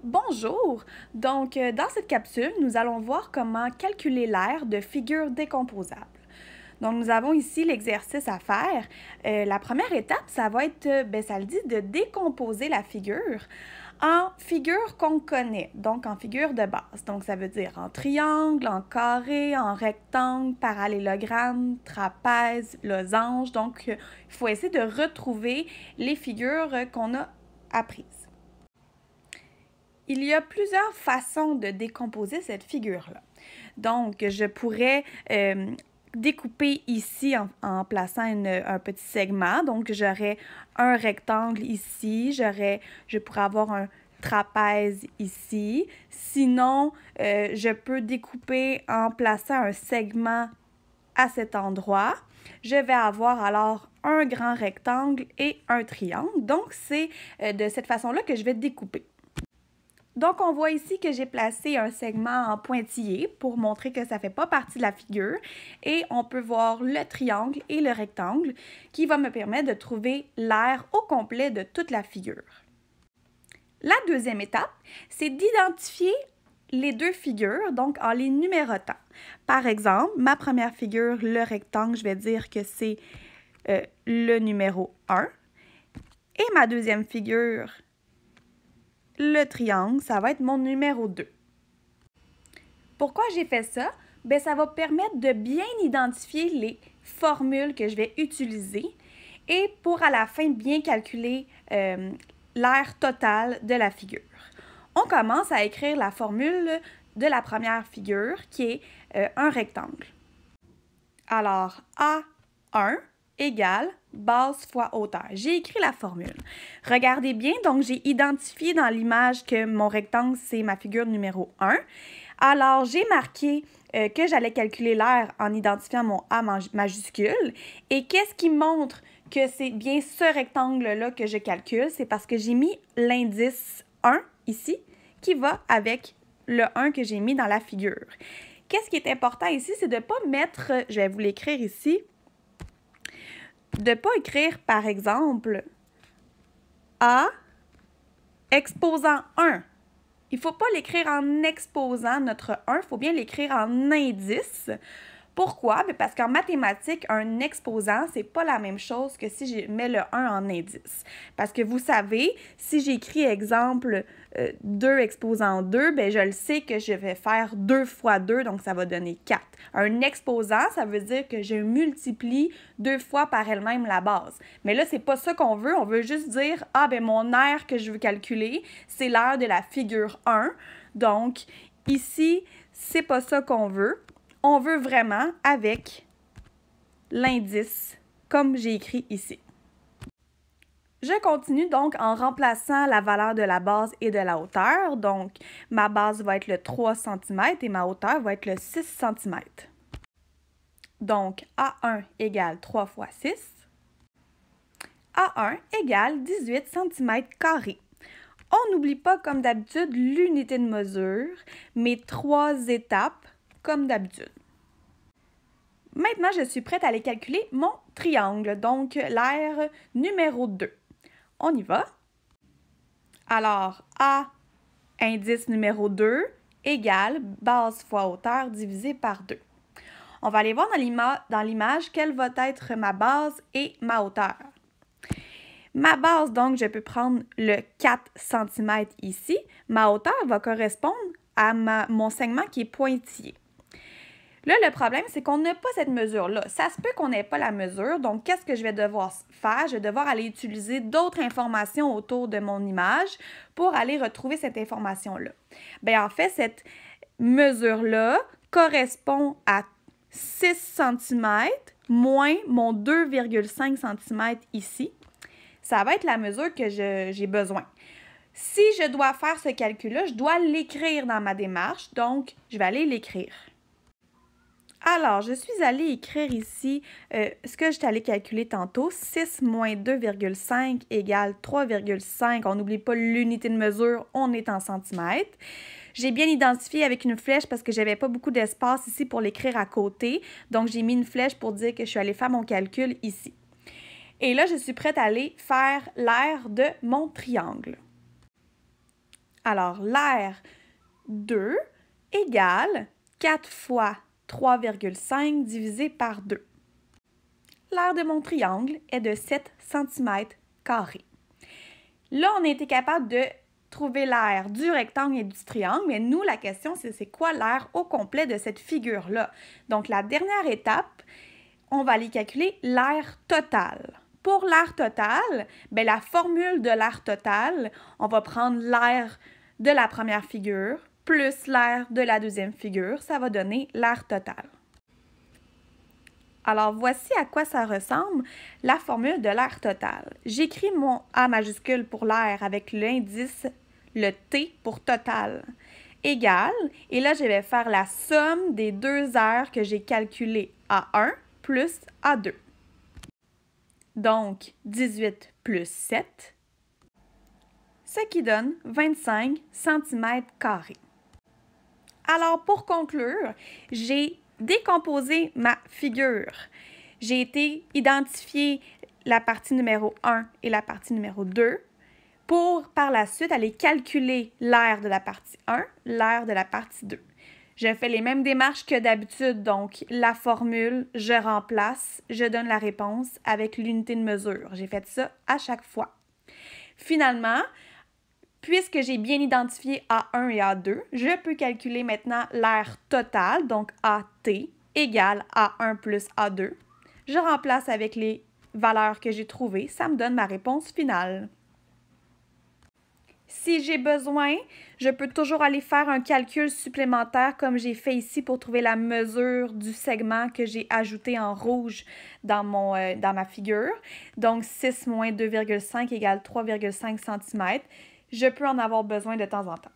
Bonjour! Dans cette capsule, nous allons voir comment calculer l'aire de figures décomposables. Donc, nous avons ici l'exercice à faire. La première étape, ça va être, ça le dit, de décomposer la figure en figures qu'on connaît, donc en figures de base. Donc, ça veut dire en triangle, en carré, en rectangle, parallélogramme, trapèze, losange. Donc, il faut essayer de retrouver les figures qu'on a apprises. Il y a plusieurs façons de décomposer cette figure-là. Donc, je pourrais découper ici en plaçant un petit segment. Donc, j'aurais un rectangle ici, je pourrais avoir un trapèze ici. Sinon, je peux découper en plaçant un segment à cet endroit. Je vais avoir alors un grand rectangle et un triangle. Donc, c'est de cette façon-là que je vais découper. Donc, on voit ici que j'ai placé un segment en pointillé pour montrer que ça ne fait pas partie de la figure. Et on peut voir le triangle et le rectangle qui va me permettre de trouver l'aire au complet de toute la figure. La deuxième étape, c'est d'identifier les deux figures, donc en les numérotant. Par exemple, ma première figure, le rectangle, je vais dire que c'est le numéro 1. Et ma deuxième figure, le triangle, ça va être mon numéro 2. Pourquoi j'ai fait ça? Bien, ça va permettre de bien identifier les formules que je vais utiliser et pour à la fin bien calculer l'aire totale de la figure. On commence à écrire la formule de la première figure qui est un rectangle. Alors, A1 égale base fois hauteur. J'ai écrit la formule. Regardez bien, donc j'ai identifié dans l'image que mon rectangle, c'est ma figure numéro 1. Alors, j'ai marqué que j'allais calculer l'aire en identifiant mon A majuscule. Et qu'est-ce qui montre que c'est bien ce rectangle-là que je calcule? C'est parce que j'ai mis l'indice 1 ici, qui va avec le 1 que j'ai mis dans la figure. Qu'est-ce qui est important ici? C'est de ne pas mettre, je vais vous l'écrire ici, de ne pas écrire, par exemple, A exposant 1. Il ne faut pas l'écrire en exposant notre 1, il faut bien l'écrire en indice. Pourquoi? Parce qu'en mathématiques, un exposant, ce n'est pas la même chose que si je mets le 1 en indice. Parce que vous savez, si j'écris, exemple, 2 exposant 2, bien, je le sais que je vais faire 2 fois 2, donc ça va donner 4. Un exposant, ça veut dire que je multiplie 2 fois par elle-même la base. Mais là, c'est pas ça qu'on veut. On veut juste dire, ah, bien, mon aire que je veux calculer, c'est l'aire de la figure 1. Donc, ici, c'est pas ça qu'on veut. On veut vraiment avec l'indice, comme j'ai écrit ici. Je continue donc en remplaçant la valeur de la base et de la hauteur. Donc, ma base va être le 3 cm et ma hauteur va être le 6 cm. Donc, A1 égale 3 fois 6. A1 égale 18 cm². On n'oublie pas, comme d'habitude, l'unité de mesure, mes 3 étapes, comme d'habitude. Maintenant, je suis prête à aller calculer mon triangle, donc l'aire numéro 2. On y va. Alors, A, indice numéro 2, égale base fois hauteur divisé par 2. On va aller voir dans l'image quelle va être ma base et ma hauteur. Ma base, donc, je peux prendre le 4 cm ici. Ma hauteur va correspondre à mon segment qui est pointillé. Là, le problème, c'est qu'on n'a pas cette mesure-là. Ça se peut qu'on n'ait pas la mesure. Donc, qu'est-ce que je vais devoir faire? Je vais devoir aller utiliser d'autres informations autour de mon image pour aller retrouver cette information-là. Bien, en fait, cette mesure-là correspond à 6 cm moins mon 2,5 cm ici. Ça va être la mesure que j'ai besoin. Si je dois faire ce calcul-là, je dois l'écrire dans ma démarche. Donc, je vais aller l'écrire. Alors, je suis allée écrire ici ce que j'étais allée calculer tantôt. 6 moins 2,5 égale 3,5. On n'oublie pas l'unité de mesure, on est en centimètres. J'ai bien identifié avec une flèche parce que je n'avais pas beaucoup d'espace ici pour l'écrire à côté. Donc, j'ai mis une flèche pour dire que je suis allée faire mon calcul ici. Et là, je suis prête à aller faire l'aire de mon triangle. Alors, l'aire 2 égale 4 fois 3,5 divisé par 2. L'aire de mon triangle est de 7 cm². Là, on a été capable de trouver l'aire du rectangle et du triangle, mais nous, la question, c'est quoi l'aire au complet de cette figure-là? Donc, la dernière étape, on va aller calculer l'aire totale. Pour l'aire totale, bien, la formule de l'aire totale, on va prendre l'aire de la première figure plus l'aire de la deuxième figure, ça va donner l'aire totale. Alors, voici à quoi ça ressemble, la formule de l'aire totale. J'écris mon A majuscule pour l'aire avec l'indice, le T pour total, égale, et là, je vais faire la somme des deux aires que j'ai calculées, A1 plus A2. Donc, 18 plus 7, ce qui donne 25 cm². Alors, pour conclure, j'ai décomposé ma figure. J'ai été identifier la partie numéro 1 et la partie numéro 2 pour, par la suite, aller calculer l'aire de la partie 1, l'aire de la partie 2. Je fais les mêmes démarches que d'habitude, donc la formule, je remplace, je donne la réponse avec l'unité de mesure. J'ai fait ça à chaque fois. Finalement, puisque j'ai bien identifié A1 et A2, je peux calculer maintenant l'aire totale, donc AT égale A1 plus A2. Je remplace avec les valeurs que j'ai trouvées, ça me donne ma réponse finale. Si j'ai besoin, je peux toujours aller faire un calcul supplémentaire comme j'ai fait ici pour trouver la mesure du segment que j'ai ajouté en rouge dans ma figure. Donc 6 moins 2,5 égale 3,5 cm. Je peux en avoir besoin de temps en temps.